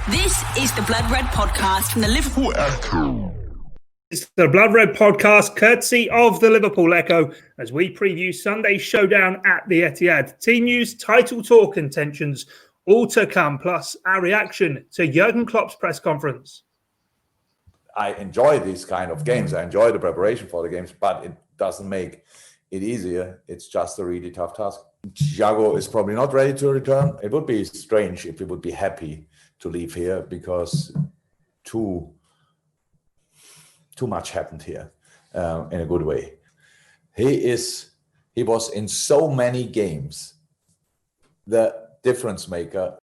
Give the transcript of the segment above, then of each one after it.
This is the Blood Red podcast from the Liverpool Echo. It's the Blood Red podcast, courtesy of the Liverpool Echo, as we preview Sunday's showdown at the Etihad. Team news, title talk and tensions, all to come, plus our reaction to Jurgen Klopp's press conference. I enjoy these kind of games. I enjoy the preparation for the games, but it doesn't make it easier. It's just a really tough task. Thiago is probably not ready to return. It would be strange if he would be happy to leave here because too much happened here in a good way. He was in so many games the difference maker.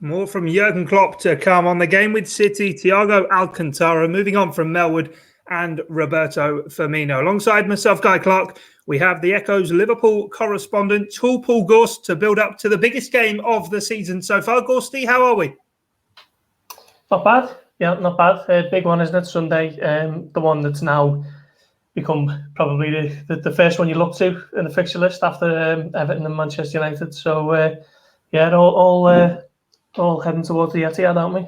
More from Jurgen Klopp to come on the game with City, Thiago Alcantara, moving on from Melwood and Roberto Firmino. Alongside myself, Clarke, we have the Echo's Liverpool correspondent, Doyle and Paul Gorst, to build up to the biggest game of the season so far. Gorsty, how are we? Not bad. Yeah, not bad. Big one, isn't it? Sunday. The one that's now become probably the first one you look to in the fixture list after Everton and Manchester United. So, all heading towards the Etihad, aren't we?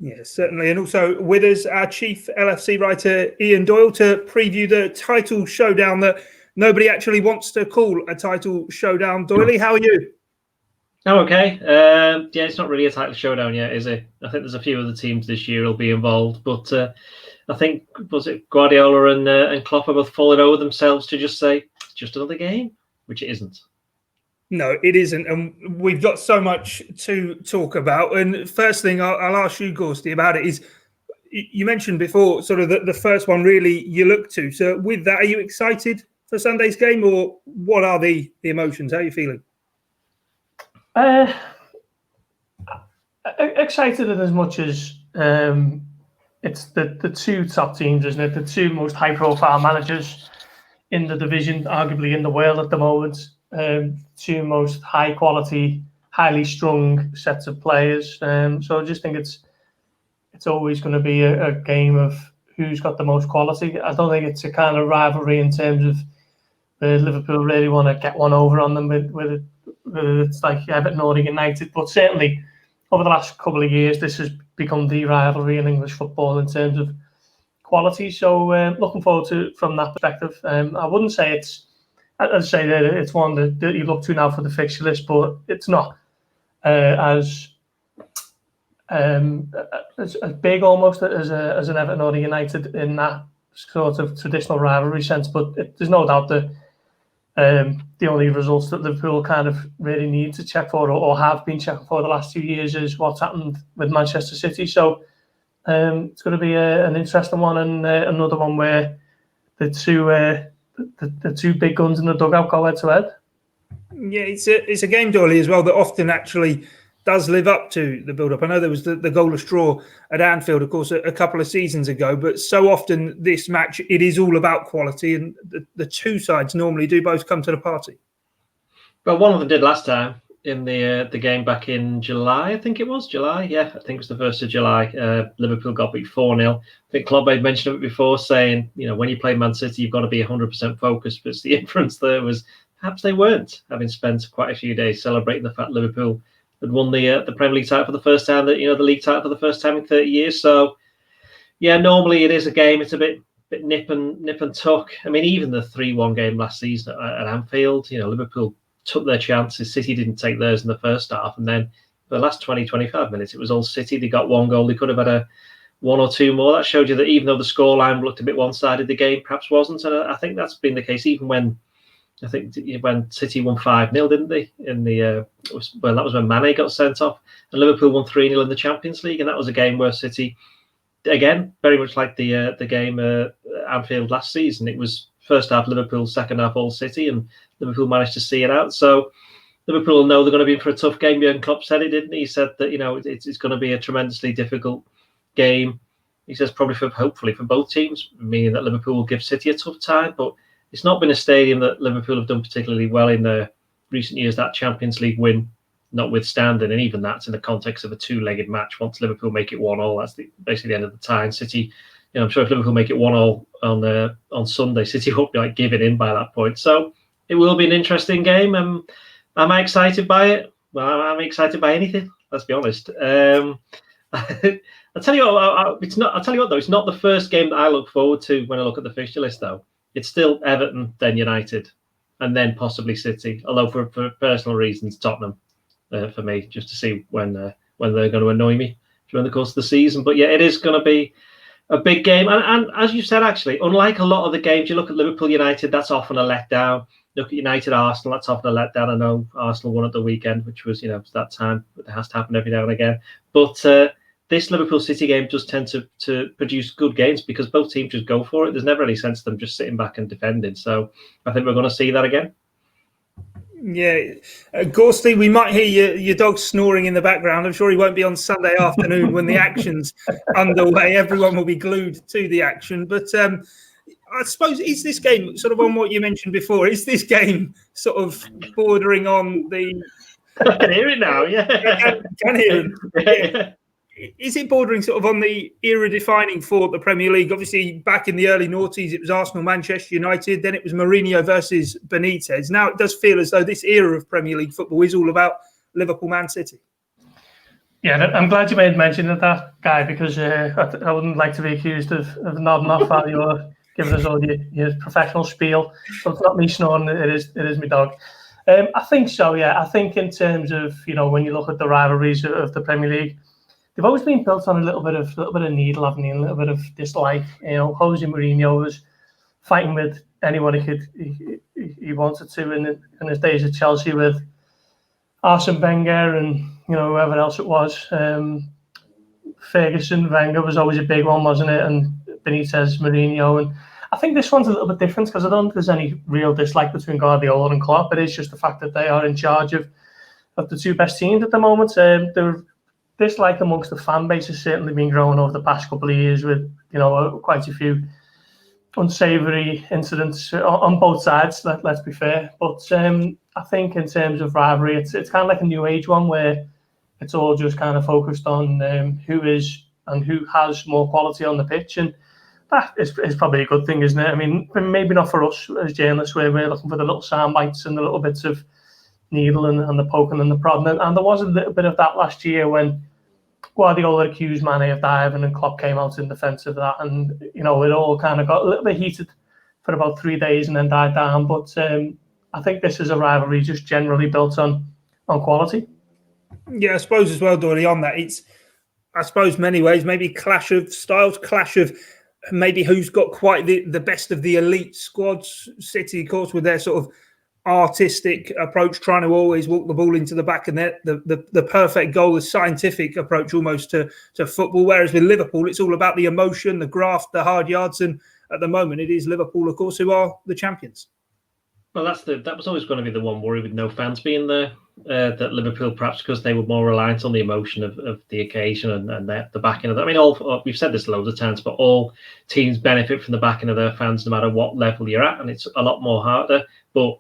Yeah, certainly. And also with us, our chief LFC writer, Ian Doyle, to preview the title showdown that nobody actually wants to call a title showdown. Doyley, how are you? Oh, okay. Yeah, it's not really a title showdown yet, is it? I think there's a few other teams this year will be involved, but I think, was it Guardiola and Klopp are both falling over themselves to just say, just another game, which it isn't. No, it isn't. And we've got so much to talk about. And first thing I'll ask you, Gorsty, about it is, you mentioned before sort of the first one really you look to. So with that, are you excited for Sunday's game, or what are the emotions? How are you feeling? Excited in as much as it's the two top teams, isn't it? The two most high-profile managers in the division, arguably in the world at the moment. Two most high-quality, highly strung sets of players. So I just think it's always going to be a game of who's got the most quality. I don't think it's a kind of rivalry in terms of Liverpool really want to get one over on them with it's like Everton or United, but certainly over the last couple of years this has become the rivalry in English football in terms of quality. So looking forward to it from that perspective. I wouldn't say I'd say that it's one that you look to now for the fixture list, but it's not as big almost as an Everton or United in that sort of traditional rivalry sense. But there's no doubt that the only results that Liverpool kind of really need to check for or have been checking for the last 2 years is what's happened with Manchester City. So it's going to be an interesting one, and another one where the two big guns in the dugout go head to head. Yeah, it's a game, Doyley, as well, that often actually does live up to the build-up. I know there was the goalless draw at Anfield, of course, a couple of seasons ago, but so often this match, it is all about quality, and the two sides normally do both come to the party. Well, one of them did last time in the game back in July, I think it was. July, yeah, I think it was the 1st of July. Liverpool got beat 4-0. I think Klopp had mentioned it before, saying, when you play Man City, you've got to be 100% focused, but the inference there was perhaps they weren't, having spent quite a few days celebrating the fact Liverpool had won the Premier League title for the first time, the league title for the first time in 30 years. So, yeah, normally it is a game. It's a bit nip and tuck. I mean, even the 3-1 game last season at Anfield, Liverpool took their chances. City didn't take theirs in the first half, and then for the last 20-25 minutes, it was all City. They got one goal. They could have had a one or two more. That showed you that even though the scoreline looked a bit one-sided, the game perhaps wasn't. And I think that's been the case even when City won 5-0, didn't they? That was when Mane got sent off, and Liverpool won 3-0 in the Champions League, and that was a game where City, again, very much like the game at Anfield last season, it was first half Liverpool, second half all City, and Liverpool managed to see it out. So Liverpool will know they're going to be in for a tough game. Jurgen Klopp said it, didn't he? He said that it's going to be a tremendously difficult game. He says hopefully for both teams, meaning that Liverpool will give City a tough time, but it's not been a stadium that Liverpool have done particularly well in the recent years. That Champions League win notwithstanding, and even that's in the context of a two-legged match. Once Liverpool make it 1-1, that's basically the end of the time. City, I'm sure if Liverpool make it 1-1 on Sunday, City won't be giving in by that point. So it will be an interesting game. Am I excited by it? Well, I'm excited by anything. Let's be honest. I'll tell you what. It's not. I'll tell you what though. It's not the first game that I look forward to when I look at the fixture list. Though it's still Everton, then United, and then possibly City. Although for personal reasons, Tottenham for me, just to see when they're going to annoy me during the course of the season. But yeah, it is going to be a big game. And as you said, actually, unlike a lot of the games, you look at Liverpool United, that's often a letdown. Look at United Arsenal, that's often a letdown. I know Arsenal won at the weekend, which was, that time. But it has to happen every now and again. But this Liverpool City game does tend to produce good games because both teams just go for it. There's never any sense of them just sitting back and defending. So I think we're going to see that again. Yeah, Gorsty, we might hear your dog snoring in the background. I'm sure he won't be on Sunday afternoon when the action's underway. Everyone will be glued to the action. But I suppose, is this game, sort of on what you mentioned before, is this game sort of bordering on the... I can hear it now, yeah. I can hear it. Yeah. Is it bordering sort of on the era-defining for the Premier League? Obviously, back in the early noughties, it was Arsenal, Manchester United. Then it was Mourinho versus Benitez. Now it does feel as though this era of Premier League football is all about Liverpool, Man City. Yeah, I'm glad you made mention of that, Guy, because I wouldn't like to be accused of nodding off while you're giving us all your professional spiel. So it's not me snoring, it is my dog. I think so, yeah. I think in terms of, when you look at the rivalries of the Premier League, they've always been built on a little bit of needle, haven't they? A little bit of dislike. Jose Mourinho was fighting with anyone he wanted to in his days at Chelsea with Arsene Wenger and whoever else it was. Ferguson, Wenger was always a big one, wasn't it? And Benitez, Mourinho, and I think this one's a little bit different because I don't think there's any real dislike between Guardiola and Klopp. It is just the fact that they are in charge of the two best teams at the moment. They're dislike amongst the fan base has certainly been growing over the past couple of years with, quite a few unsavoury incidents on both sides, let's be fair. But I think in terms of rivalry, it's kind of like a new age one where it's all just kind of focused on who is and who has more quality on the pitch. And that is probably a good thing, isn't it? I mean, maybe not for us as journalists where we're looking for the little sound bites and the little bits of needle and the poking and the prodding. And there was a little bit of that last year when Guardiola accused Mane of diving and Klopp came out in defence of that, and it all kind of got a little bit heated for about 3 days and then died down. But I think this is a rivalry just generally built on quality. Yeah, I suppose as well, Doyle, on that, it's, I suppose, many ways, maybe clash of styles, clash of maybe who's got quite the best of the elite squads. City, of course, with their sort of artistic approach, trying to always walk the ball into the back, and the perfect goal, the scientific approach almost to football. Whereas with Liverpool, it's all about the emotion, the graft, the hard yards, and at the moment, it is Liverpool, of course, who are the champions. Well, that was always going to be the one worry with no fans being there. That Liverpool, perhaps because they were more reliant on the emotion of the occasion and the backing of that. I mean, we've said this loads of times, but all teams benefit from the backing of their fans, no matter what level you're at, and it's a lot more harder. But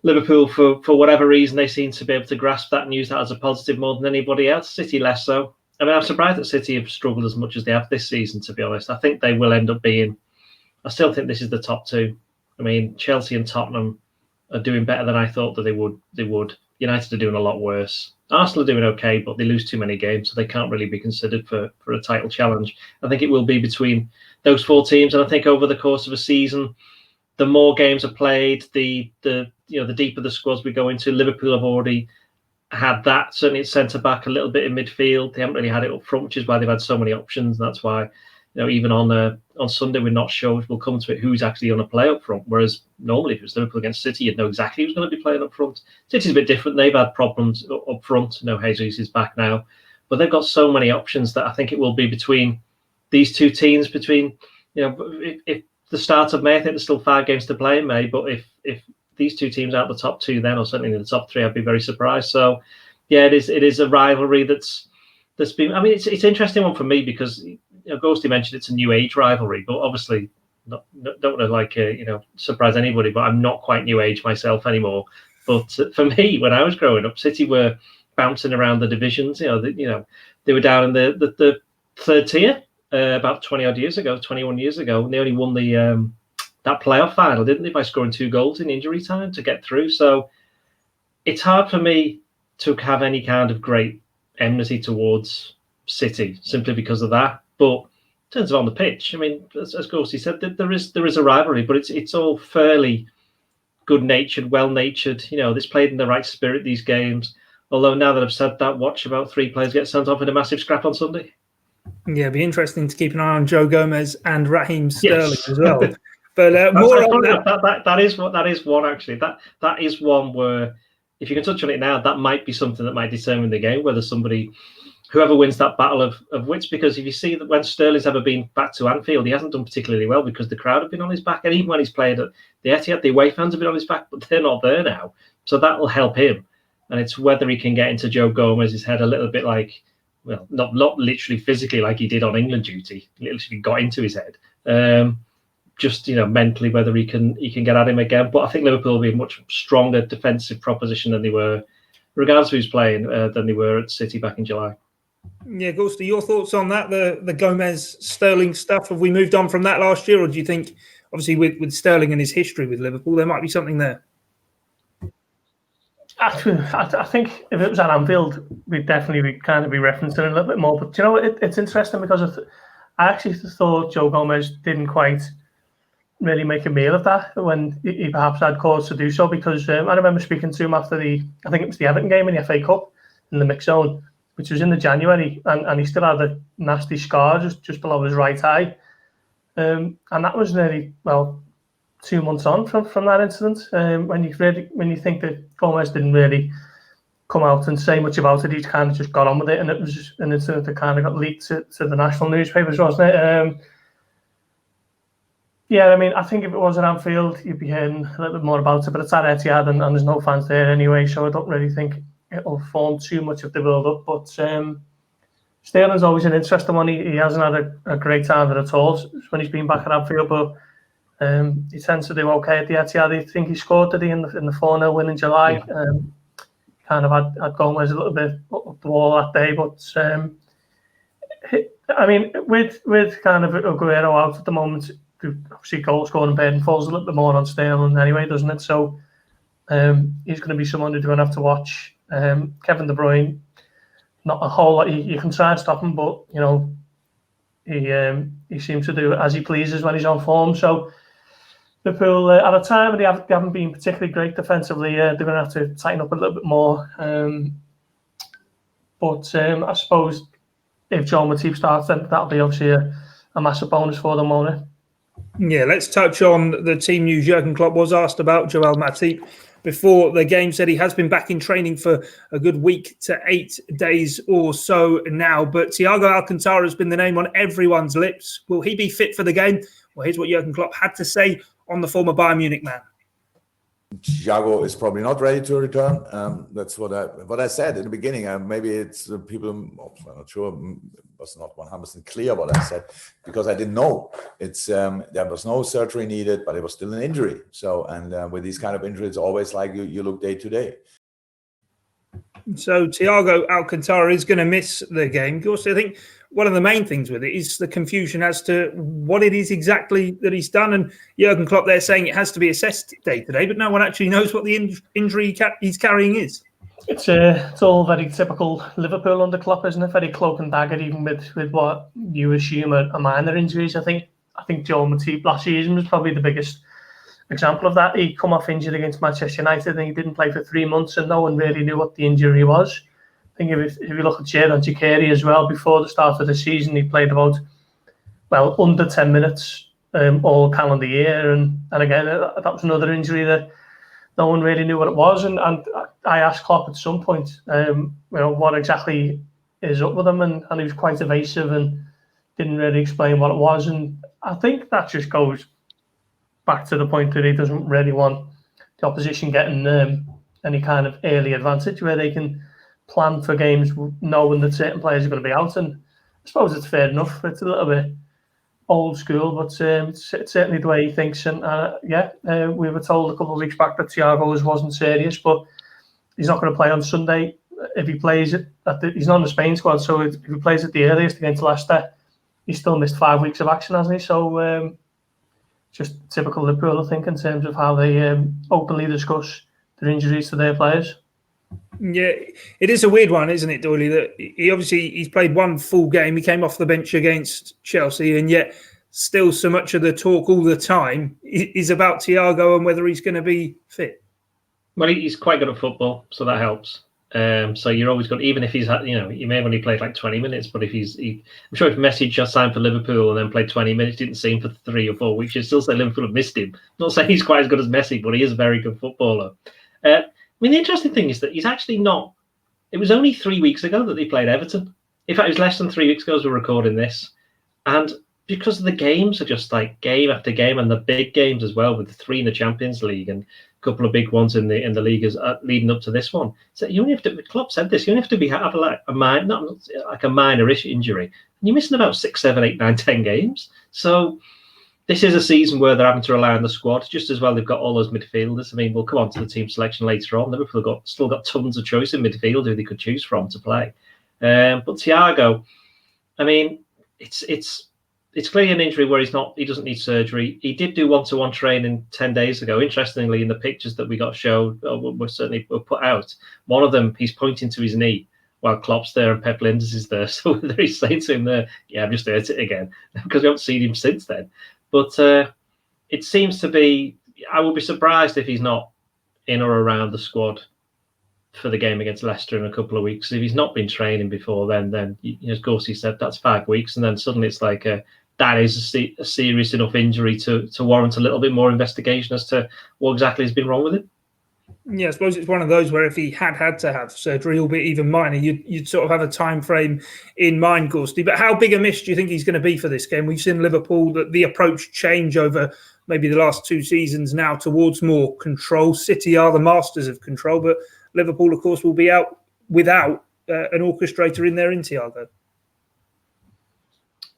Liverpool, for whatever reason, they seem to be able to grasp that and use that as a positive more than anybody else. City less so. I mean, I'm surprised that City have struggled as much as they have this season, to be honest. I think they will end up being... I still think this is the top two. I mean, Chelsea and Tottenham are doing better than I thought that they would. United are doing a lot worse. Arsenal are doing okay, but they lose too many games, so they can't really be considered for a title challenge. I think it will be between those four teams, and I think over the course of a season, the more games are played, the deeper the squads we go into. Liverpool have already had that, certainly at centre back, a little bit in midfield. They haven't really had it up front, which is why they've had so many options. And that's why, even on Sunday, we're not sure, we'll come to it, who's actually going to play up front. Whereas normally, if it was Liverpool against City, you'd know exactly who's going to be playing up front. City's a bit different. They've had problems up front. Jesus is back now. But they've got so many options that I think it will be between these two teams, if the start of May, I think there's still 5 games to play in May, but if these two teams out the top 2 then, or certainly in the top 3, I'd be very surprised. So yeah, it is a rivalry that's been, I mean, it's an interesting one for me because Ghosty mentioned it's a new age rivalry, but obviously don't want to surprise anybody, but I'm not quite new age myself anymore. But for me, when I was growing up, City were bouncing around the divisions. They were down in the third tier about 21 years ago, and they only won that playoff final, didn't they, by scoring 2 goals in injury time to get through. So it's hard for me to have any kind of great enmity towards City simply because of that. But in terms of on the pitch, I mean, as Ghosty said, there is a rivalry, but it's all fairly good-natured, well-natured. You know, it's played in the right spirit, these games. Although now that I've said that, watch about 3 players get sent off in a massive scrap on Sunday. Yeah, it'd be interesting to keep an eye on Joe Gomez and Raheem Sterling Yes. as well. But more on that. That is one actually. That is one where, if you can touch on it now, that might be something that might determine the game, whether whoever wins that battle of wits. Because if you see that when Sterling's ever been back to Anfield, he hasn't done particularly well because the crowd have been on his back, and even when he's played at the Etihad, the away fans have been on his back, but they're not there now. So that will help him. And it's whether he can get into Joe Gomez's head a little bit like, well, not literally physically like he did on England duty, literally got into his head. Just, you know, mentally, whether he can get at him again. But I think Liverpool will be a much stronger defensive proposition than they were, regardless of who's playing, than they were at City back in July. Yeah, Ghosty, your thoughts on that, the Gomez Sterling stuff? Have we moved on from that last year, or do you think, obviously, with Sterling and his history with Liverpool, there might be something there? I think if it was at Anfield, we'd definitely kind of be referencing it a little bit more. But, you know, it's interesting because I actually thought Joe Gomez didn't quite really make a meal of that when he perhaps had cause to do so, because I remember speaking to him after I think it was the Everton game in the FA Cup in the mix zone, which was in the January, and he still had a nasty scar just below his right eye. And that was nearly, 2 months on from that incident. When you think that Gomez didn't really come out and say much about it, he's kind of just got on with it, and it was an incident that kind of got leaked to the national newspapers, wasn't it? Yeah, I mean, I think if it was at Anfield, you'd be hearing a little bit more about it, but it's at Etihad and there's no fans there anyway, so I don't really think it'll form too much of the build-up. But Sterling's always an interesting one. He hasn't had a great time at all when he's been back at Anfield, but he tends to do okay at the Etihad. I think he scored today in the 4-0 win in July. Yeah. Kind of had Gomez a little bit up the wall that day, but I mean, with kind of Aguero out at the moment, obviously goal scoring burden falls a little bit more on Sterling anyway, doesn't it? So he's going to be someone who's going to have to watch. Kevin De Bruyne, not a whole lot. You can try and stop him, but you know he seems to do as he pleases when he's on form. So Liverpool, at a time when they haven't been particularly great defensively, they're going to have to tighten up a little bit more. But I suppose if Joel Matip starts, then that'll be obviously a massive bonus for them, won't it? Yeah, let's touch on the team news. Jurgen Klopp was asked about Joel Matip before the game, said he has been back in training for a good week to 8 days or so now. But Thiago Alcantara has been the name on everyone's lips. Will he be fit for the game? Well, here's what Jurgen Klopp had to say on the former Bayern Munich man. Thiago is probably not ready to return. That's what I said in the beginning. Maybe it's people. I'm not sure. It was not 100% clear what I said because I didn't know. It's there was no surgery needed, but it was still an injury. So with these kind of injuries, it's always like you look day to day. So Thiago Alcantara is going to miss the game. Of course, I think one of the main things with it is the confusion as to what it is exactly that he's done. And Jurgen Klopp there saying it has to be assessed day to day, but no one actually knows what the injury he's carrying is. It's all very typical Liverpool under Klopp, isn't it? Very cloak and dagger, even with what you assume are minor injuries. I think Joel Matip last season was probably the biggest example of that. He come off injured against Manchester United and he didn't play for 3 months and no one really knew what the injury was. I think if you look at Xherdan Shaqiri as well, before the start of the season, he played about, under 10 minutes all calendar year. And again, that was another injury that no one really knew what it was. And I asked Klopp at some point, what exactly is up with him. And he was quite evasive and didn't really explain what it was. And I think that just goes back to the point that he doesn't really want the opposition getting any kind of early advantage where they can plan for games knowing that certain players are going to be out. And I suppose it's fair enough. It's a little bit old school, but it's certainly the way he thinks. And we were told a couple of weeks back that Thiago wasn't serious, but he's not going to play on Sunday. If he plays he's not in the Spain squad, so if he plays at the earliest against Leicester, he's still missed 5 weeks of action, hasn't he? So just typical Liverpool, I think, in terms of how they openly discuss their injuries to their players. Yeah, it is a weird one, isn't it, Doyle? That he's played one full game. He came off the bench against Chelsea, and yet still so much of the talk all the time is about Thiago and whether he's going to be fit. Well, he's quite good at football, so that helps. So you're always good, even if he's had, he may have only played like 20 minutes, but I'm sure if Messi just signed for Liverpool and then played 20 minutes, didn't see him for 3 or 4 weeks, you'd still say Liverpool have missed him. I'm not saying he's quite as good as Messi, but he is a very good footballer. The interesting thing is that he's actually not. It was only 3 weeks ago that they played Everton. In fact, it was less than 3 weeks ago as we're recording this. And because the games are just like game after game, and the big games as well, with the 3 in the Champions League and a couple of big ones in the league leading up to this one. So you only have to. Klopp said this. You only have to have like a minor-ish injury, and you're missing about 6, 7, 8, 9, 10 games. So this is a season where they're having to rely on the squad just as well. They've got all those midfielders. I mean, we'll come on to the team selection later on. Liverpool still got tons of choice in midfield who they could choose from to play. But Thiago, I mean, it's clearly an injury where he doesn't need surgery. He did do one-to-one training 10 days ago. Interestingly, in the pictures that we got showed, were put out, one of them, he's pointing to his knee while Klopp's there and Pep Linders is there. So whether he's saying to him there, yeah, I've just hurt it again, because we haven't seen him since then. But it seems to be, I would be surprised if he's not in or around the squad for the game against Leicester in a couple of weeks. If he's not been training before then as Gorsty said, that's 5 weeks. And then suddenly it's like, that is a serious enough injury to warrant a little bit more investigation as to what exactly has been wrong with him. Yeah, I suppose it's one of those where if he had to have surgery, albeit even minor, you'd sort of have a time frame in mind, Gorsty. But how big a miss do you think he's going to be for this game? We've seen Liverpool, that the approach change over maybe the last 2 seasons now towards more control. City are the masters of control, but Liverpool, of course, will be out without an orchestrator in there in Thiago.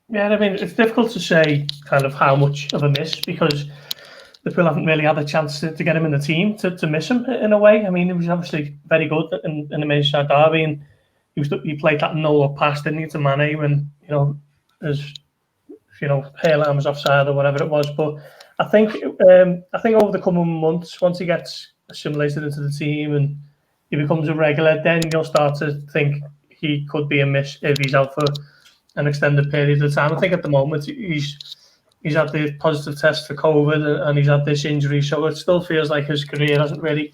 Yeah, I mean, it's difficult to say kind of how much of a miss, because Liverpool haven't really had a chance to get him in the team to miss him in a way. I mean, he was obviously very good in the Merseyside derby, and he played that no pass, didn't he, to Mane when hairline was offside or whatever it was. But I think over the coming months, once he gets assimilated into the team and he becomes a regular, then you'll start to think he could be a miss if he's out for an extended period of time. I think at the moment he's had the positive test for COVID and he's had this injury, so it still feels like his career hasn't really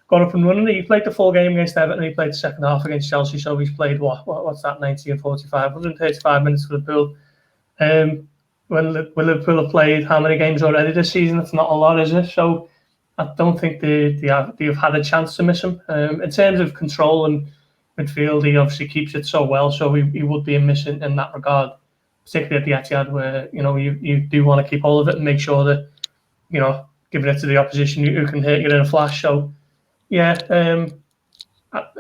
gone up and running. He played the full game against Everton, he played the second half against Chelsea, so he's played what's that, 90 and 45, 135 minutes for Liverpool. When Liverpool have played how many games already this season? It's not a lot, is it? So I don't think they've had a chance to miss him. In terms of control and midfield, he obviously keeps it so well, so he would be a miss in that regard, particularly at the Etihad, where you do want to keep hold of it and make sure that giving it to the opposition who can hit you in a flash. So yeah,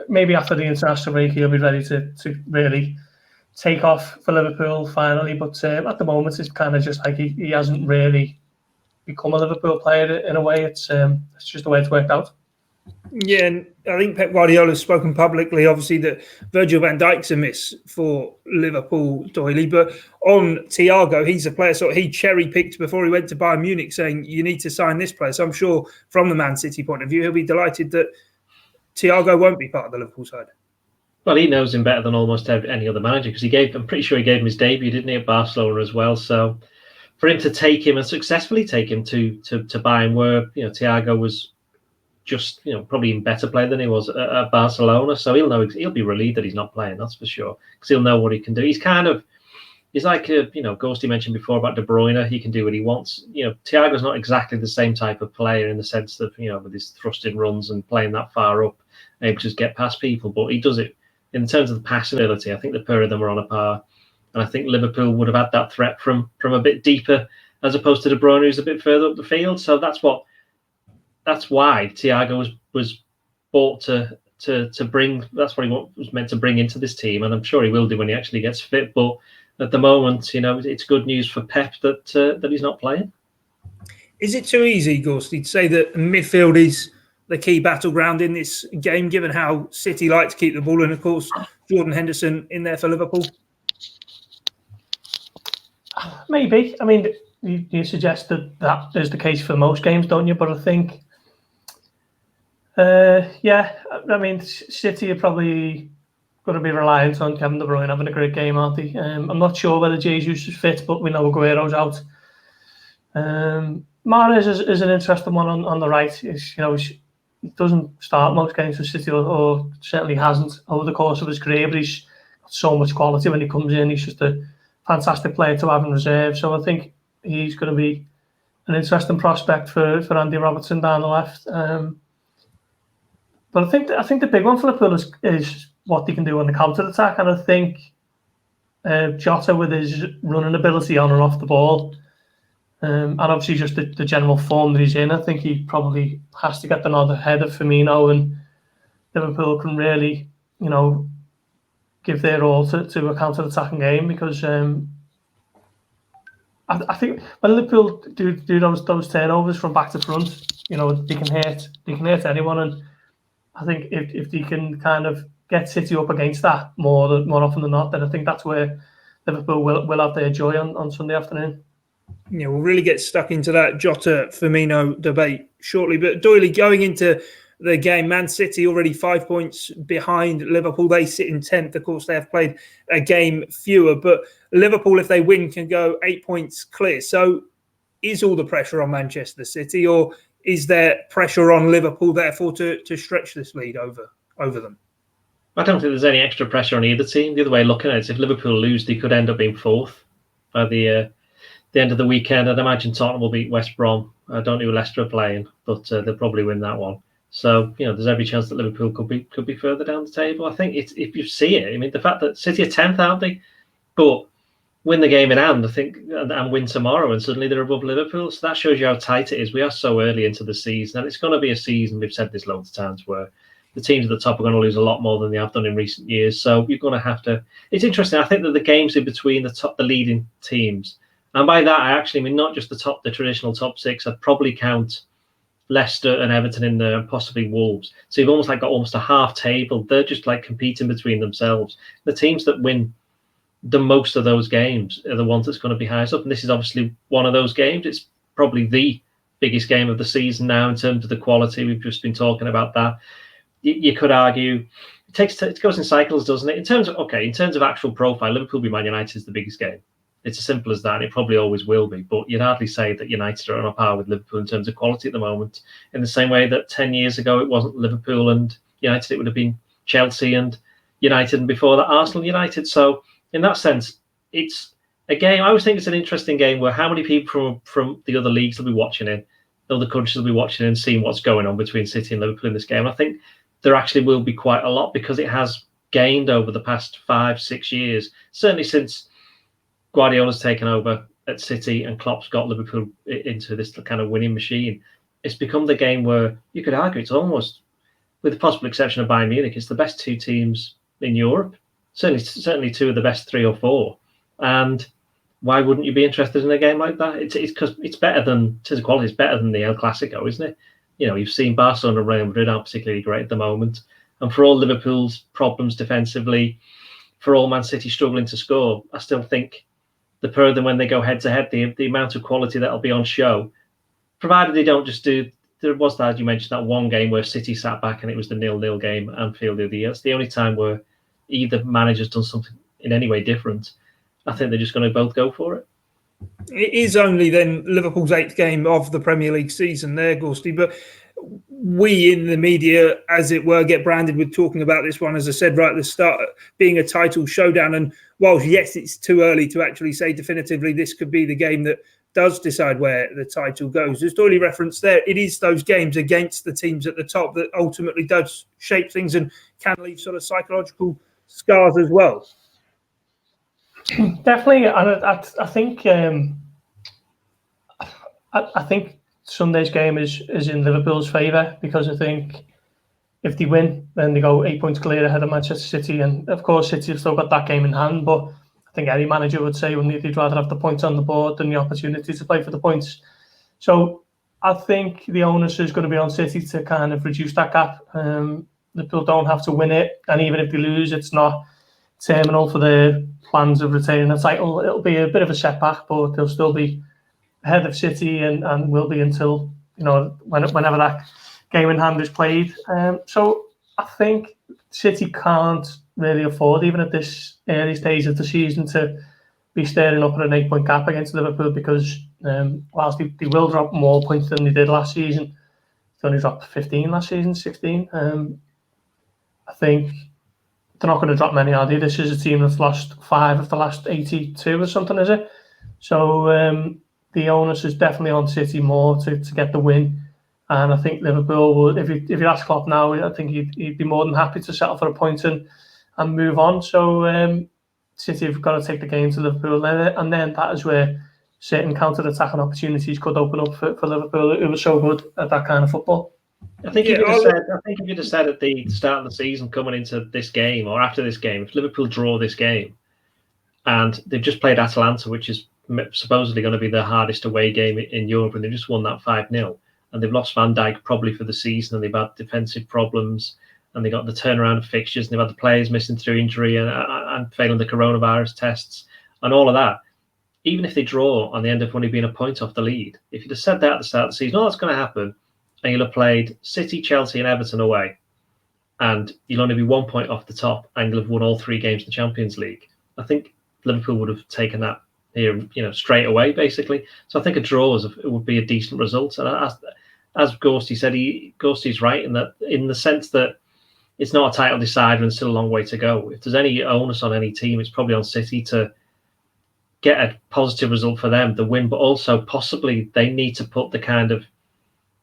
maybe after the international break he'll be ready to really take off for Liverpool finally. But at the moment it's kind of just like he hasn't really become a Liverpool player in a way. It's just the way it's worked out. Yeah, and I think Pep Guardiola has spoken publicly, obviously, that Virgil van Dijk's a miss for Liverpool, Doyle. But on Thiago, he's a player he cherry-picked before he went to Bayern Munich, saying, you need to sign this player. So I'm sure from the Man City point of view, he'll be delighted that Thiago won't be part of the Liverpool side. Well, he knows him better than almost any other manager, because I'm pretty sure he gave him his debut, didn't he, at Barcelona as well. So for him to take him and successfully take him to Bayern, where Thiago was just probably even better player than he was at Barcelona, so he'll be relieved that he's not playing, that's for sure, because he'll know what he can do. He's like Ghosty mentioned before about De Bruyne. He can do what he wants. Thiago's not exactly the same type of player in the sense that with his thrusting runs and playing that far up, able to just get past people, but he does it in terms of the passing ability. I think the pair of them are on a par, and I think Liverpool would have had that threat from a bit deeper as opposed to De Bruyne, who's a bit further up the field. So that's why Thiago was bought to bring. That's what he was meant to bring into this team, and I'm sure he will do when he actually gets fit. But at the moment, it's good news for Pep that he's not playing. Is it too easy, Gorsty, to say that midfield is the key battleground in this game, given how City like to keep the ball, and of course Jordan Henderson in there for Liverpool? Maybe. I mean, you suggest that is the case for most games, don't you? But I think Yeah, I mean, City are probably going to be reliant on Kevin De Bruyne having a great game, aren't they? I'm not sure whether Jesus is fit, but we know Aguero's out. Mahrez is an interesting one on the right. He doesn't start most games for City, or certainly hasn't over the course of his career, but he's got so much quality when he comes in. He's just a fantastic player to have in reserve. So I think he's going to be an interesting prospect for Andy Robertson down the left. But I think the big one for Liverpool is what they can do on the counter attack, and I think Jota with his running ability on and off the ball, and obviously just the general form that he's in, I think he probably has to get the nod ahead of Firmino, and Liverpool can really, give their all to a counter attacking game, because I think when Liverpool do those turnovers from back to front, they can hurt anyone, and I think if they can kind of get City up against that more often than not, then I think that's where Liverpool will have their joy on Sunday afternoon. Yeah, we'll really get stuck into that Jota Firmino debate shortly. But Doyle, going into the game, Man City already 5 points behind Liverpool. They sit in 10th. Of course, they have played a game fewer. But Liverpool, if they win, can go 8 points clear. So is all the pressure on Manchester City, or is there pressure on Liverpool, therefore, to stretch this lead over them? I don't think there's any extra pressure on either team. The other way of looking at it is if Liverpool lose, they could end up being fourth by the end of the weekend. I'd imagine Tottenham will beat West Brom. I don't know who Leicester are playing, but they'll probably win that one. So, there's every chance that Liverpool could be further down the table. I think if you see it, I mean, the fact that City are 10th, aren't they? But win the game in hand, I think, and win tomorrow, and suddenly they're above Liverpool. So that shows you how tight it is. We are so early into the season, and it's going to be a season, we've said this loads of times, where the teams at the top are going to lose a lot more than they have done in recent years. So you're going to have to... It's interesting. I think that the games in between the leading teams, and by that I actually mean not just the traditional top six. I'd probably count Leicester and Everton in there, and possibly Wolves. So you've almost got a half table. They're just competing between themselves. The teams that win the most of those games are the ones that's going to be highest up, and this is obviously one of those games. It's probably the biggest game of the season now in terms of the quality. We've just been talking about that. You could argue it goes in cycles, doesn't it? In terms of actual profile, Liverpool v Man United is the biggest game. It's as simple as that, and it probably always will be. But you'd hardly say that United are on a par with Liverpool in terms of quality at the moment, in the same way that 10 years ago it wasn't Liverpool and United, it would have been Chelsea and United, and before that Arsenal United. So in that sense, it's a game. I always think it's an interesting game where how many people from the other leagues will be watching it, other countries will be watching it and seeing what's going on between City and Liverpool in this game. I think there actually will be quite a lot, because it has gained over the past 5-6 years, certainly since Guardiola's taken over at City and Klopp's got Liverpool into this kind of winning machine. It's become the game where you could argue it's almost, with the possible exception of Bayern Munich, it's the best two teams in Europe. Certainly two of the best 3 or 4. And why wouldn't you be interested in a game like that? It's because it's better than, to the quality, it's better than the El Clasico, isn't it? You've seen Barcelona and Real Madrid aren't particularly great at the moment. And for all Liverpool's problems defensively, for all Man City struggling to score, I still think the pair of them, when they go head to head, the amount of quality that'll be on show, provided they don't just do. There was that, you mentioned that one game where City sat back and it was the 0-0 game at Anfield the other year. It's the only time where either manager's done something in any way different. I think they're just going to both go for it. It is only then Liverpool's 8th game of the Premier League season there, Gorsty, but we in the media, as it were, get branded with talking about this one, as I said right at the start, being a title showdown. And whilst, yes, it's too early to actually say definitively this could be the game that does decide where the title goes, as Doyle referenced there, it is those games against the teams at the top that ultimately does shape things and can leave sort of psychological scars as well. Definitely, and I think Sunday's game is in Liverpool's favour, because I think if they win, then they go 8 points clear ahead of Manchester City, and of course City have still got that game in hand. But I think any manager would say they'd rather have the points on the board than the opportunity to play for the points. So I think the onus is going to be on City to kind of reduce that gap. Liverpool don't have to win it, and even if they lose, it's not terminal for their plans of retaining the title. It'll be a bit of a setback, but they'll still be ahead of City and will be until, whenever that game in hand is played. So I think City can't really afford, even at this early stage of the season, to be staring up at an 8-point gap against Liverpool, because whilst they will drop more points than they did last season, they only dropped 15 last season, 16. I think they're not going to drop many, are they? This is a team that's lost 5 of the last 82 or something, is it? So the onus is definitely on City more to get the win. And I think Liverpool will, if you ask Klopp now, I think he'd be more than happy to settle for a point and move on. So City have got to take the game to Liverpool, and then that is where certain counter-attacking opportunities could open up for Liverpool, who were so good at that kind of football. I think if you'd have said at the start of the season, coming into this game or after this game, if Liverpool draw this game, and they've just played Atalanta, which is supposedly going to be the hardest away game in Europe, and they've just won that 5-0, and they've lost Van Dijk probably for the season, and they've had defensive problems, and they got the turnaround of fixtures, and they've had the players missing through injury and failing the coronavirus tests and all of that. Even if they draw and they end up only being a point off the lead, if you'd have said that at the start of the season, that's going to happen, and you'll have played City, Chelsea and Everton away, and you'll only be 1 point off the top, and you'll have won all 3 games in the Champions League, I think Liverpool would have taken that here, straight away, basically. So I think a draw would be a decent result. And as Gorsty said, Gorsty's right in the sense that it's not a title decider and still a long way to go. If there's any onus on any team, it's probably on City to get a positive result for them, the win, but also possibly they need to put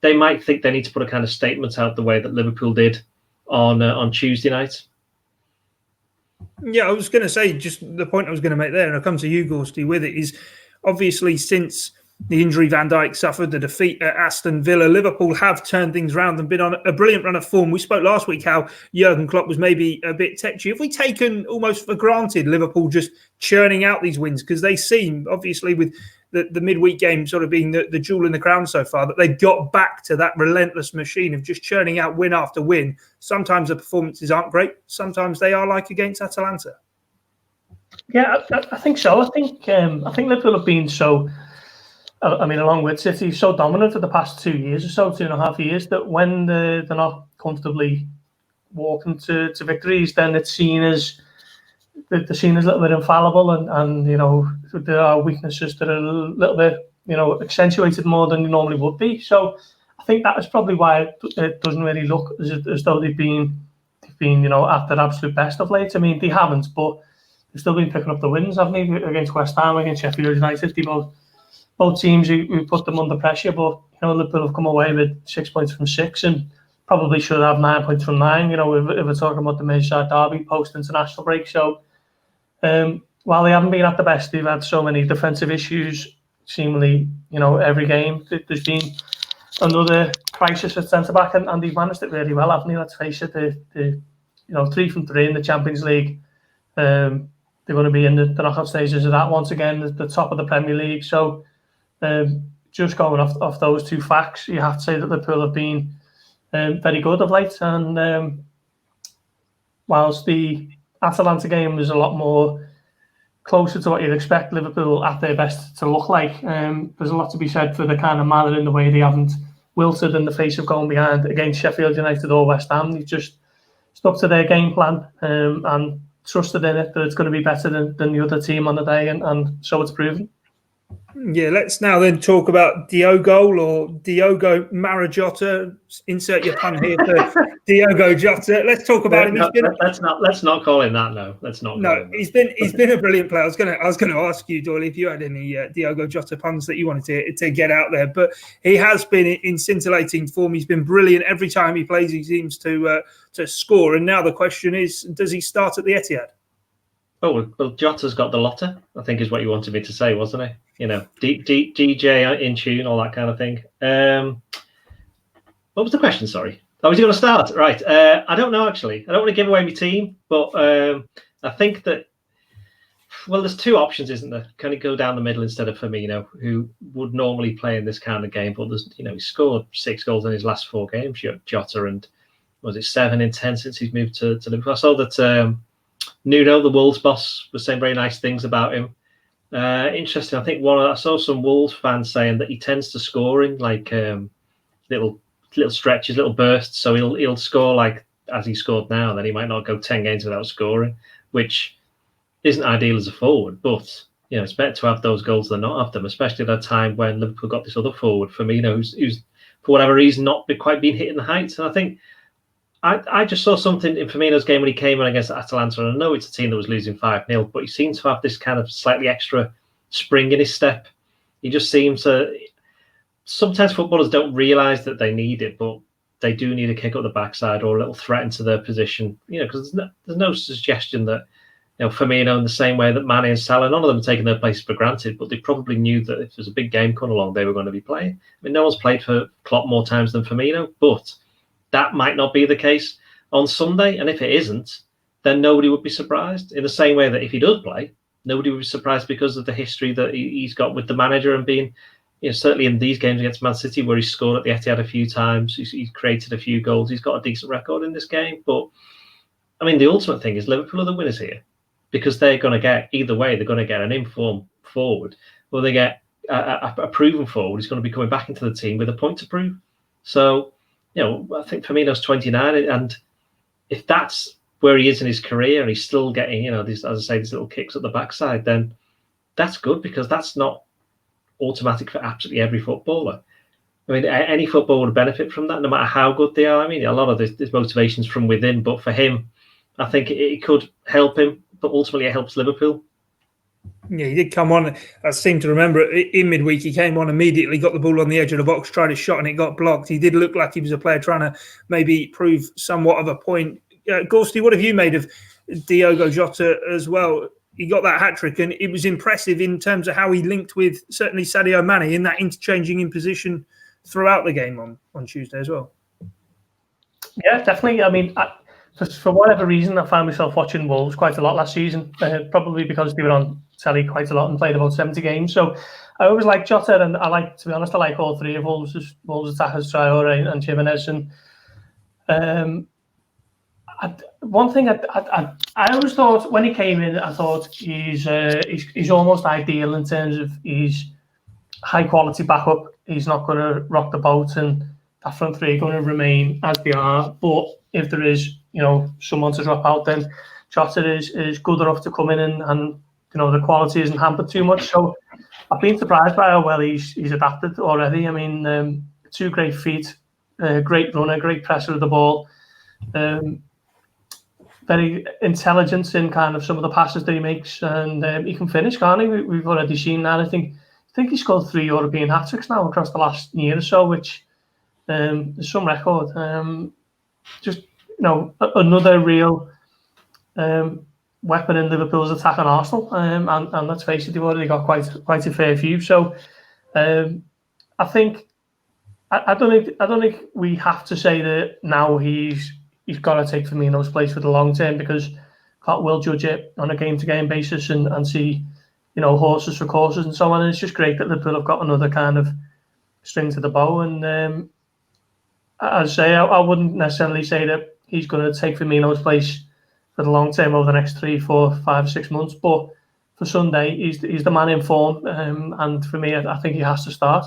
they might think they need to put a kind of statement out the way that Liverpool did on Tuesday night. Yeah, I was going to say, just the point I was going to make there, and I'll come to you, Gorsty, with it, is obviously since the injury Van Dijk suffered, the defeat at Aston Villa, Liverpool have turned things around and been on a brilliant run of form. We spoke last week how Jurgen Klopp was maybe a bit tetchy. Have we taken almost for granted Liverpool just churning out these wins? Because they seem, obviously, with the midweek game sort of being the jewel in the crown so far, that they've got back to that relentless machine of just churning out win after win. Sometimes the performances aren't great. Sometimes they are, like against Atalanta. Yeah, I think so. I think Liverpool have been so, along with City, so dominant for the past 2 years or so, 2.5 years, that when they're not comfortably walking to victories, then it's seen as they're seen as a little bit infallible, and there are weaknesses that are a little bit accentuated more than they normally would be. So I think that is probably why it doesn't really look as though they've been at their absolute best of late. I mean, they haven't, but they've still been picking up the wins, haven't they? Against West Ham, against Sheffield United, they both teams who put them under pressure. But Liverpool have come away with 6 points from 6, and probably should have 9 points from 9. If we're talking about the Merseyside derby post international break. So while they haven't been at the best, they've had so many defensive issues. Seemingly, every game there's been another crisis at centre back, and they've managed it really well, haven't they? Let's face it, the 3 from 3 in the Champions League. They're going to be in the knockout stages of that once again, at the top of the Premier League. So just going off those 2 facts, you have to say that Liverpool have been very good of late. And whilst the Atalanta game was a lot more closer to what you'd expect Liverpool at their best to look like, there's a lot to be said for the kind of manner in the way they haven't wilted in the face of going behind against Sheffield United or West Ham. They've just stuck to their game plan and trusted in it that it's going to be better than the other team on the day, and so it's proven. Yeah, let's now then talk about Diogo or Diogo Jota. Insert your pun here for Diogo Jota. Let's talk about him. Let's not call him that. No, let's not. No, he's been a brilliant player. I was going to ask you, Doyle, if you had any Diogo Jota puns that you wanted to get out there, but he has been in scintillating form. He's been brilliant every time he plays. He seems to score. And now the question is, does he start at the Etihad? Oh, well, Jota's got the lotter, I think is what you wanted me to say, wasn't it? DJ in tune, all that kind of thing. What was the question? Sorry. Oh, was he going to start? Right. I don't know, actually. I don't want to give away my team, but I think that, well, there's 2 options, isn't there? Can he go down the middle instead of Firmino, who would normally play in this kind of game? But there's, he scored 6 goals in his last 4 games, Jota, and was it 7 in 10 since he's moved to Liverpool? I saw that Nuno, the Wolves boss, was saying very nice things about him. Interesting. I think I saw some Wolves fans saying that he tends to score in like little little stretches, little bursts. So he'll score like as he scored now, and then he might not go 10 games without scoring, which isn't ideal as a forward. But it's better to have those goals than not have them, especially at a time when Liverpool got this other forward, Firmino, who's for whatever reason not quite been hitting the heights. And I think I just saw something in Firmino's game when he came in against Atalanta. And I know it's a team that was losing 5-0, but he seemed to have this kind of slightly extra spring in his step. He just seems to. Sometimes footballers don't realise that they need it, but they do need a kick up the backside or a little threat into their position. Because there's no suggestion that Firmino, in the same way that Mane and Salah, none of them are taking their places for granted, but they probably knew that if there's a big game coming along, they were going to be playing. I mean, no one's played for Klopp more times than Firmino, but that might not be the case on Sunday. And if it isn't, then nobody would be surprised. In the same way that if he does play, nobody would be surprised because of the history that he's got with the manager and being, certainly in these games against Man City, where he's scored at the Etihad a few times, he's created a few goals, he's got a decent record in this game. But, I mean, the ultimate thing is Liverpool are the winners here, because they're going to get, either way, they're going to get an informed forward, or they get a proven forward who's going to be coming back into the team with a point to prove. So, I think Firmino's 29, and if that's where he is in his career and he's still getting, these, as I say, these little kicks at the backside, then that's good, because that's not automatic for absolutely every footballer. I mean, any footballer would benefit from that, no matter how good they are. I mean, a lot of this motivation's from within, but for him, I think it could help him, but ultimately it helps Liverpool. Yeah, he did come on. I seem to remember in midweek, he came on immediately, got the ball on the edge of the box, tried a shot, and it got blocked. He did look like he was a player trying to maybe prove somewhat of a point. Gorsty, what have you made of Diogo Jota as well? He got that hat-trick, and it was impressive in terms of how he linked with certainly Sadio Mane in that interchanging in position throughout the game on Tuesday as well. Yeah, definitely. I mean, for whatever reason, I found myself watching Wolves quite a lot last season, probably because they were on telly quite a lot and played about 70 games. So I always like Jota, and to be honest, I like all three of Wolves attackers, Traore and Jimenez. And one thing I always thought when he came in, I thought he's almost ideal in terms of he's high quality backup. He's not going to rock the boat, and that front three are going to remain as they are. But if there is someone to drop out, then Jota is good enough to come in and the quality isn't hampered too much. So I've been surprised by how well he's adapted already. I mean, 2 great feet, great runner, great presser of the ball. Very intelligent in kind of some of the passes that he makes, and he can finish, can't he? We've already seen that. I think he scored 3 European hat-tricks now across the last year or so, which is some record. Just another real weapon in Liverpool's attack on Arsenal, and let's face it, they've already got quite a fair few. So I think I don't think we have to say that now he's got to take Firmino's place for the long term, because Klopp will judge it on a game-to-game basis and see, horses for courses and so on. And it's just great that Liverpool have got another kind of string to the bow. And as I say, I wouldn't necessarily say that he's going to take Firmino's place for the long term over the next 3, 4, 5, 6 months. But for Sunday, he's the man in form. And for me, I think he has to start.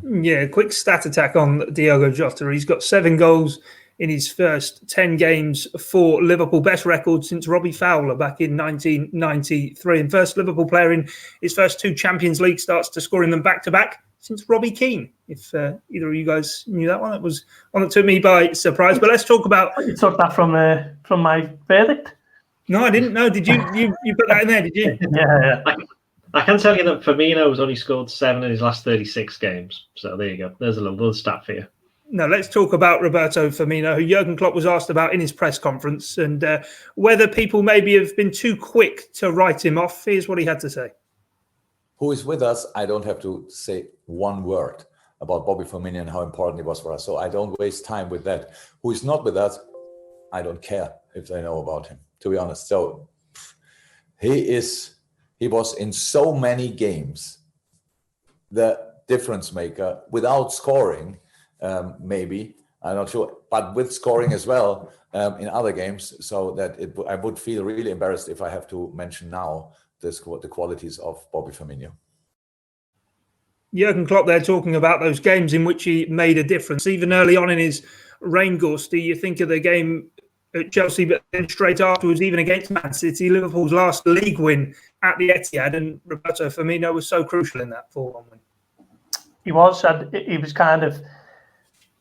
Yeah, quick stat attack on Diogo Jota. He's got 7 goals in his first 10 games for Liverpool. Best record since Robbie Fowler back in 1993. And first Liverpool player in his first 2 Champions League starts to score in them back-to-back since Robbie Keane. If either of you guys knew that one, it was one that took me by surprise. But let's talk about... You took that from my verdict? No, I didn't know. Did you put that in there, did you? Yeah. I can tell you that Firmino has only scored 7 in his last 36 games. So there you go. There's a little stat for you. Now, let's talk about Roberto Firmino, who Jurgen Klopp was asked about in his press conference, and whether people maybe have been too quick to write him off. Here's what he had to say. Who is with us? I don't have to say one word about Bobby Firmino and how important he was for us. So I don't waste time with that. Who is not with us? I don't care if they know about him, to be honest. So he was in so many games the difference maker without scoring. Maybe, I'm not sure, but with scoring as well in other games, so that I would feel really embarrassed if I have to mention now the qualities of Bobby Firmino. Jurgen Klopp there talking about those games in which he made a difference. Even early on in his reign, Gorst, do you think of the game at Chelsea, but then straight afterwards, even against Man City, Liverpool's last league win at the Etihad, and Roberto Firmino was so crucial in that 4-1 win. He was kind of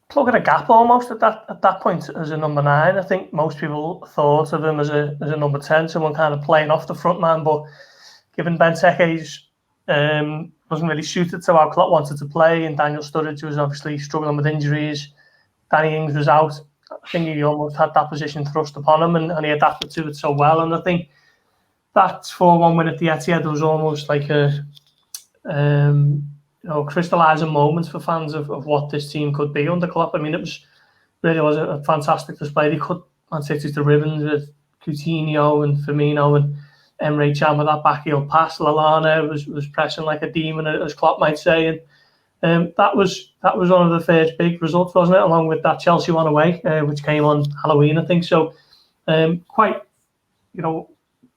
plugging a gap almost at that point as a number 9. I think most people thought of him as a number 10, someone kind of playing off the front man, but given Benteke's wasn't really suited to how Klopp wanted to play, and Daniel Sturridge was obviously struggling with injuries. Danny Ings was out. I think he almost had that position thrust upon him, and he adapted to it so well. And I think that 4-1 win at the Etihad was almost like a crystallising moment for fans of what this team could be under Klopp. I mean, it was a fantastic display. They cut Man City to ribbons with Coutinho and Firmino and Emre Can with that backheel pass. Lallana was pressing like a demon, as Klopp might say, and that was one of the first big results, wasn't it? Along with that Chelsea one away, which came on Halloween, I think. So, quite,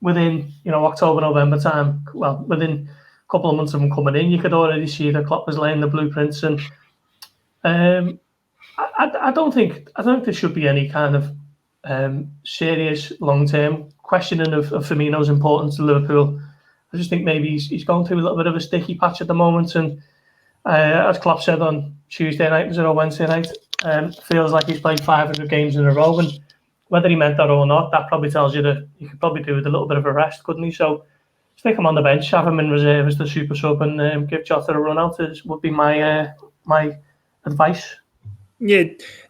within October, November time. Well, within a couple of months of him coming in, you could already see that Klopp was laying the blueprints, and I don't think there should be any kind of serious long-term questioning of Firmino's importance to Liverpool. I just think maybe he's going through a little bit of a sticky patch at the moment, and as Klopp said on Tuesday night, or Wednesday night, feels like he's played 500 games in a row, and whether he meant that or not, that probably tells you that he could probably do with a little bit of a rest, couldn't he? So stick him on the bench, have him in reserve as the super sub, and give Jota a run out would be my advice. Yeah,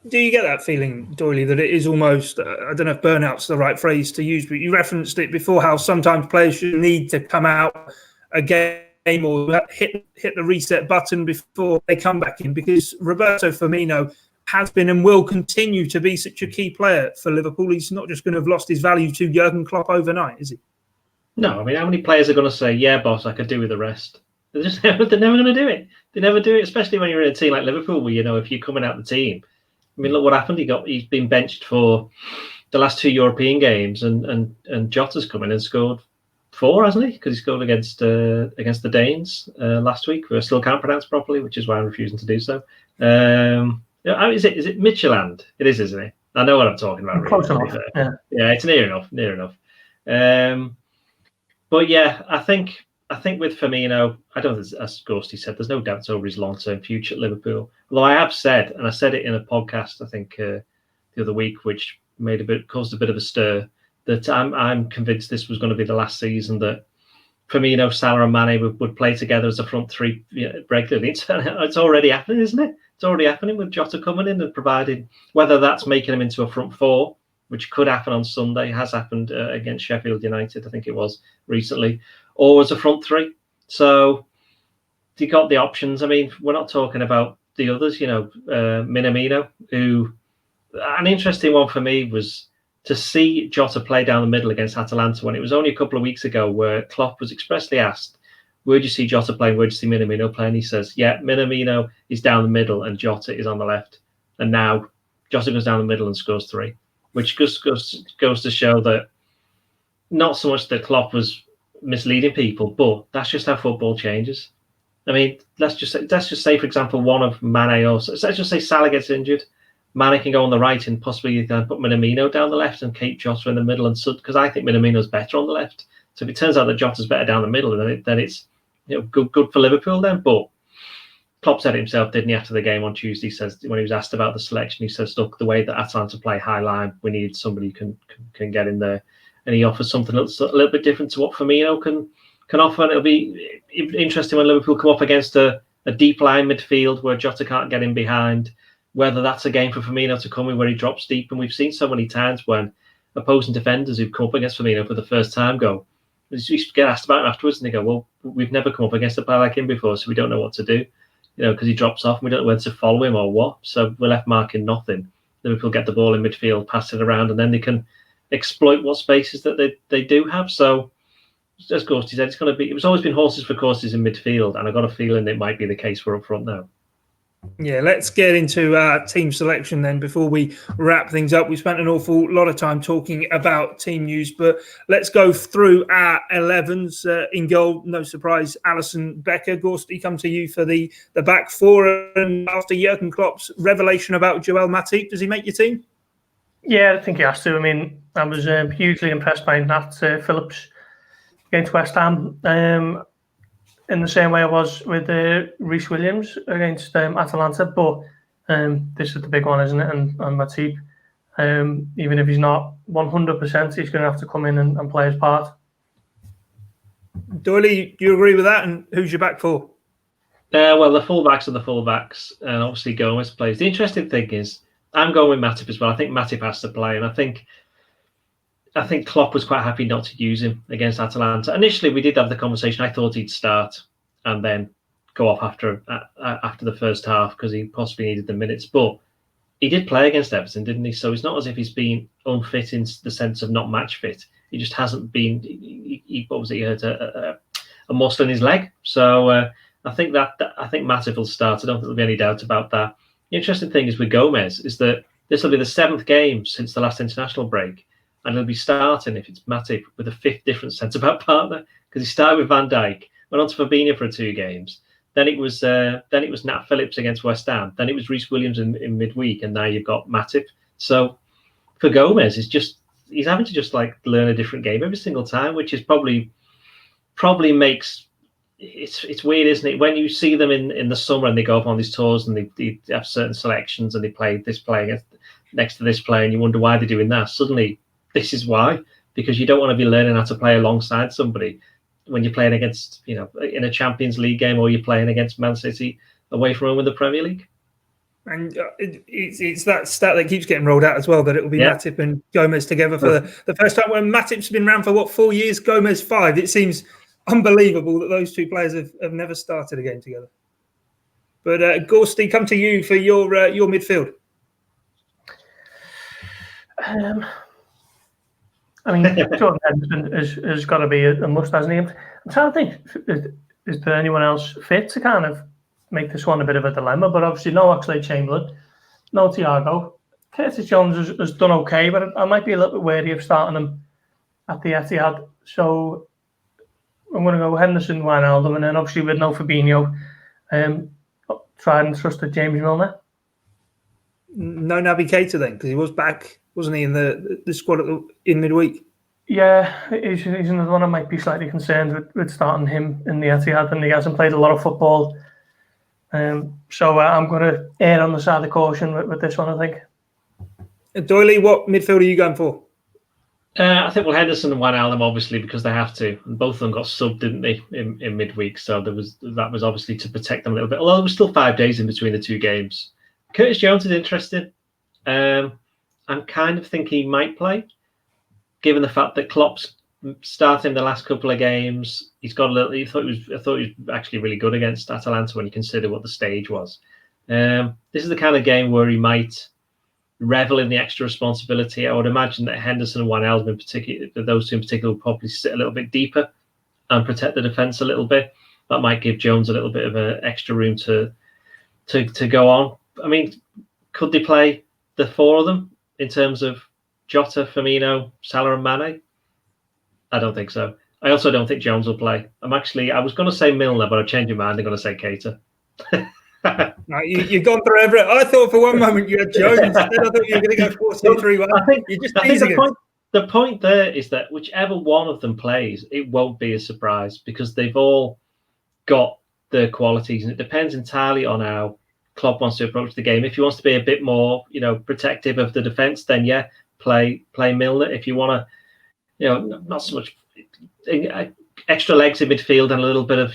do you get that feeling, Doyle, that it is almost, I don't know if burnout's the right phrase to use, but you referenced it before, how sometimes players should need to come out a game or hit the reset button before they come back in, because Roberto Firmino has been and will continue to be such a key player for Liverpool. He's not just going to have lost his value to Jurgen Klopp overnight, is he? No, I mean, how many players are going to say, yeah, boss, I could do with the rest? They're never going to do it. They never do it, especially when you're in a team like Liverpool, where, if you're coming out the team. I mean, look what happened. He's been benched for the last 2 European games, and Jota's come in and scored 4, hasn't he? Because he scored against the Danes last week, who I still can't pronounce properly, which is why I'm refusing to do so. Is it Midtjylland? It is, isn't it? I know what I'm talking about. Really, close enough. Yeah, it's near enough. But yeah, I think with Firmino, I don't think, as Gorsty said, there's no doubts over his long-term future at Liverpool. Although I have said, and I said it in a podcast, I think the other week, which caused a bit of a stir, that I'm convinced this was going to be the last season that Firmino, Salah, and Mane would play together as a front three regularly. It's already happening, isn't it? It's already happening with Jota coming in and providing, whether that's making him into a front 4, which could happen on Sunday, has happened against Sheffield United, I think it was recently, or as a front 3. So you got the options. I mean, we're not talking about the others, Minamino, who, an interesting one for me was to see Jota play down the middle against Atalanta when it was only a couple of weeks ago, where Klopp was expressly asked, where do you see Jota playing? Where do you see Minamino playing? He says, yeah, Minamino is down the middle and Jota is on the left. And now Jota goes down the middle and scores 3, which goes to show that not so much that Klopp was misleading people, but that's just how football changes. I mean, let's just say, for example, one of Mane, or let's just say Salah gets injured. Mane can go on the right and possibly you can put Minamino down the left and keep Jota in the middle, and because I think Minamino's better on the left. So if it turns out that Jota's better down the middle, then it's good for Liverpool then. But Klopp said it himself, didn't he, after the game on Tuesday? He says, when he was asked about the selection, he says, look, the way that Atalanta play high line, we need somebody who can get in there. And he offers something that's a little bit different to what Firmino can offer. And it'll be interesting when Liverpool come up against a deep line midfield where Jota can't get in behind, whether that's a game for Firmino to come in where he drops deep. And we've seen so many times when opposing defenders who've come up against Firmino for the first time we get asked about him afterwards and they go, well, we've never come up against a player like him before, so we don't know what to do, because he drops off and we don't know whether to follow him or what. So we're left marking nothing. Liverpool get the ball in midfield, pass it around, and then they can exploit what spaces that they do have. So as Gorsty said, it was always been horses for courses in midfield, and I got a feeling it might be the case for up front now. Yeah, let's get into team selection then before we wrap things up. We spent an awful lot of time talking about team news, but let's go through our 11s. In goal, no surprise, Alisson, Becker. Gorst, he come to you for the back four. And after Jurgen Klopp's revelation about Joel Matip, does he make your team? Yeah, I think he has to. I mean, I was hugely impressed by Nat Phillips against West Ham. In the same way I was with Reece Williams against Atalanta, but this is the big one, isn't it? And Matip, even if he's not 100%, he's going to have to come in and play his part. Doyle, do you agree with that? And who's your back four? Well, the fullbacks are the fullbacks, and obviously Gomez plays. The interesting thing is, I'm going with Matip as well. I think Matip has to play, and I think Klopp was quite happy not to use him against Atalanta. Initially, we did have the conversation. I thought he'd start and then go off after the first half because he possibly needed the minutes. But he did play against Everton, didn't he? So it's not as if he's been unfit in the sense of not match fit. He just hasn't been. He obviously hurt a muscle in his leg. So I think Matip will start. I don't think there'll be any doubt about that. The interesting thing is with Gomez is that this will be the 7th game since the last international break. And he'll be starting, if it's Matip, with a 5th different centre-back partner, because he started with Van Dijk, went on to Firmino for 2 games. Then it was Nat Phillips against West Ham. Then it was Reece Williams in midweek, and now you've got Matip. So for Gomez, he's having to just like learn a different game every single time, which is probably makes it's weird, isn't it? When you see them in the summer and they go up on these tours and they have certain selections and they play this player next to this player, and you wonder why they're doing that. Suddenly, this is why, because you don't want to be learning how to play alongside somebody when you're playing against, in a Champions League game, or you're playing against Man City away from home in the Premier League. And it's that stat that keeps getting rolled out as well, that it will be Matip and Gomez together for the first time. When Matip's been around for 4 years, Gomez 5. It seems unbelievable that those two players have never started a game together. But Gorsty, come to you for your midfield. I mean, Jordan Henderson has got to be a must, hasn't he? I'm trying to think, is there anyone else fit to kind of make this one a bit of a dilemma? But obviously, no Oxlade-Chamberlain, no Thiago. Curtis Jones has done okay, but I might be a little bit wary of starting him at the Etihad. So I'm going to go Henderson, Wijnaldum, and then obviously with no Fabinho, tried and trusted James Milner. No Naby Keita then, because he was back, wasn't he, in the squad in midweek? Yeah, he's another one I might be slightly concerned with starting him in the Etihad, and he hasn't played a lot of football. So I'm going to err on the side of caution with this one, I think. Doyle, what midfield are you going for? I think Henderson and Wijnaldum, obviously, because they have to. And both of them got subbed, didn't they, in midweek? So that was obviously to protect them a little bit. Although there was still 5 days in between the 2 games. Curtis Jones is interesting. I kind of think he might play, given the fact that Klopp's starting the last couple of games. He's got a little. I thought he was actually really good against Atalanta when you consider what the stage was. This is the kind of game where he might revel in the extra responsibility. I would imagine that Henderson and Wijnaldum in particular, those two in particular, will probably sit a little bit deeper and protect the defence a little bit. That might give Jones a little bit of extra room to go on. I mean, could they play the 4 of them in terms of Jota, Firmino, Salah and Mane? I don't think so. I also don't think Jones will play. I was going to say Milner, but I've changed my mind. I'm going to say Keita. No, you've gone through everything. I thought for one moment you had Jones. Instead, I thought you were going to go 4-2-3-1. I think the point there is that whichever one of them plays, it won't be a surprise because they've all got the qualities, and it depends entirely on how Klopp wants to approach the game. If he wants to be a bit more, protective of the defence, then play Milner. If you want to, not so much extra legs in midfield and a little bit of,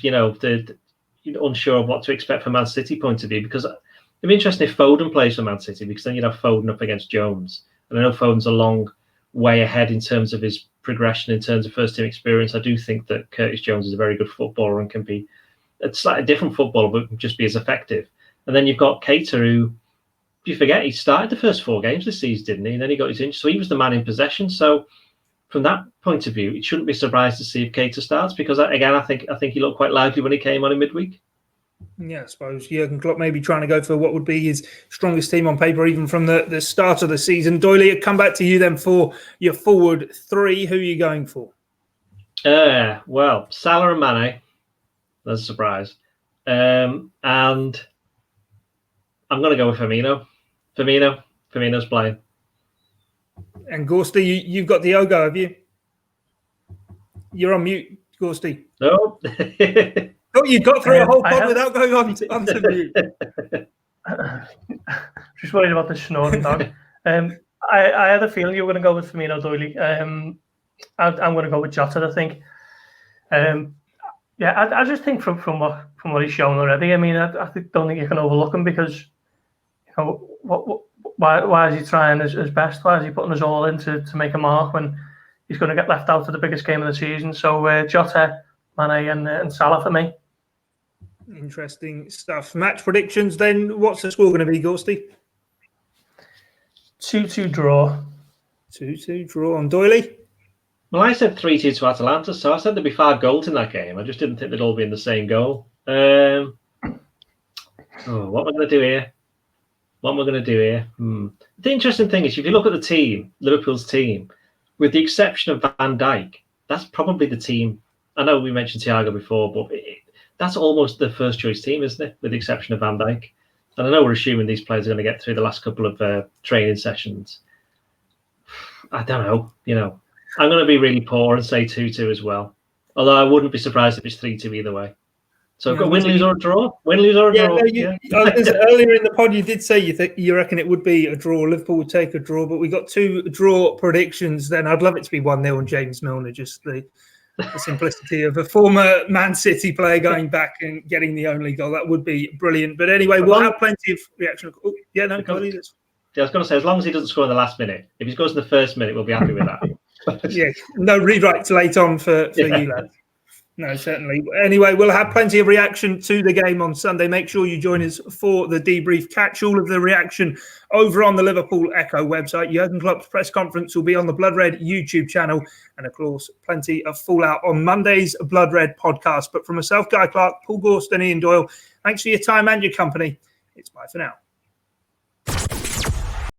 unsure of what to expect from Man City point of view, because it'd be interesting if Foden plays for Man City, because then you'd have Foden up against Jones. And I know Foden's a long way ahead in terms of his progression, in terms of first team experience. I do think that Curtis Jones is a very good footballer and can be a slightly different footballer, but can just be as effective. And then you've got Keita, who, you forget, he started the first 4 games this season, didn't he? And then he got his injury, so he was the man in possession. So from that point of view, it shouldn't be surprised to see if Keita starts, because again, I think he looked quite lively when he came on in midweek. Yeah, I suppose Jurgen Klopp maybe trying to go for what would be his strongest team on paper, even from the start of the season. Doyle, come back to you then for your forward three. Who are you going for? Well, Salah and Mane. That's a surprise. And I'm going to go with Firmino. Firmino's playing. And Gorsty, you've got Diogo, have you? You're on mute, Gorsty. No. Oh, you got through a whole pod without going onto mute. Just worried about the snoring dog. I had a feeling you were going to go with Firmino, Doyle. I'm going to go with Jota, I think. I just think from what he's shown already, I mean, I don't think you can overlook him because, why is he trying his best? Why is he putting his all in to make a mark when he's going to get left out of the biggest game of the season? So Jota, Mane and Salah for me. Interesting stuff. Match predictions then. What's the score going to be, Gorsty? 2-2 draw. 2-2 draw on Doyley. Well, I said 3-2 to Atalanta, so I said there'd be 5 goals in that game. I just didn't think they'd all be in the same goal. What am I going to do here? The interesting thing is, if you look at the team, Liverpool's team, with the exception of Van Dijk, that's probably the team. I know we mentioned Thiago before, but that's almost the first choice team, isn't it? With the exception of Van Dijk. And I know we're assuming these players are going to get through the last couple of training sessions. I don't know. I'm going to be really poor and say 2-2 as well. Although I wouldn't be surprised if it's 3-2 either way. So I've got win, lose, or a draw. Win, lose, or a draw. Earlier in the pod, you did say you reckon it would be a draw. Liverpool would take a draw, but we got 2 draw predictions then. I'd love it to be 1-0 and James Milner, just the simplicity of a former Man City player going back and getting the only goal. That would be brilliant. But anyway, we'll have plenty of reaction. Oh, yeah, no, go ahead. I was going to say, as long as he doesn't score in the last minute, if he scores in the first minute, we'll be happy with that. Yeah, no rewrites late on for you lads. No, certainly. Anyway, we'll have plenty of reaction to the game on Sunday. Make sure you join us for the debrief. Catch all of the reaction over on the Liverpool Echo website. Jurgen Klopp's press conference will be on the Blood Red YouTube channel. And, of course, plenty of fallout on Monday's Blood Red podcast. But from myself, Guy Clarke, Paul Gorst and Ian Doyle, thanks for your time and your company. It's bye for now.